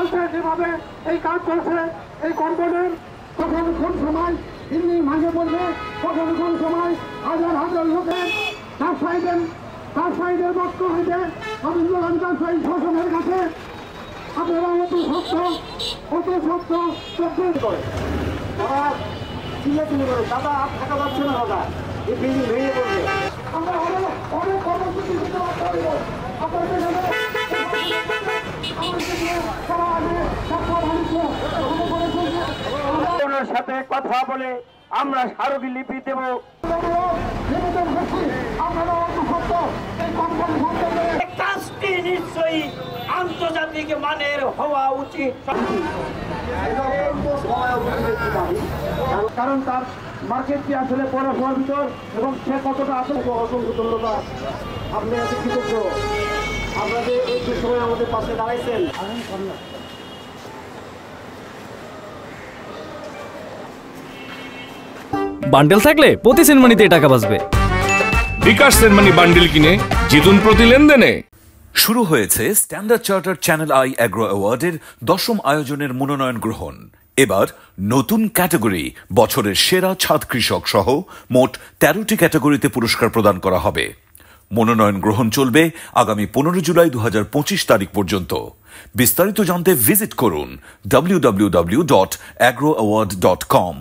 চলছে, যেভাবে এই কাজ চলছে, এই কোম্পানির কখন কোন সময় দিল্লি ভাঙে পড়বে, কখন কোন সময় হাজার হাজার লোকের ব্যবসায়ীদের বক্ত হইতে রবীন্দ্রনাথ ব্যবসায়ী শাসনের কাছে আপনারা অত সত্য চব্বিশ করে তারা চিল্লাচিল্লি করে, দাদা আর থাকা যাচ্ছে না, দাদা এই বিল্ডিং ভেঙে পড়বে। আমরা অনেক কর্মসূচি দিতে পারব আপনাদের সাথে কথা বলে আমরা স্মারকলিপি দেব। কাজটি নিশ্চয়ই আন্তর্জাতিক মানের হওয়া উচিত, কারণ তার মার্কেটটি আসলে পড়াশোনার ভিতর এবং সে কতটা আতঙ্ক। অসংখ্য ধন্যবাদ, আপনি এত কৃতজ্ঞ, আপনাদের এই সময় আমাদের পাশে দাঁড়াইছেন। বান্ডেল থাকলে প্রতি সেনমানিতে টাকা বাঁচবে। বিকাশ সেনমানি বান্ডেল কিনে জিতুন প্রতি লেনদেনে। শুরু হয়েছে standard charter channel I agro অ্যাওয়ার্ডের 10ম আয়োজনের মনোনয়ন গ্রহণ। এবার নতুন ক্যাটাগরি বছরের সেরা ছাদ কৃষক সহ মোট 13টি ক্যাটাগরিতে পুরস্কার প্রদান করা হবে। মনোনয়ন গ্রহণ চলবে আগামী 15 জুলাই 2025 তারিখ পর্যন্ত। বিস্তারিত জানতে ভিজিট করুন www.agroaward.com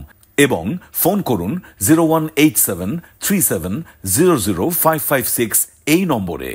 এবং ফোন করুন 018737000556 এই নম্বরে।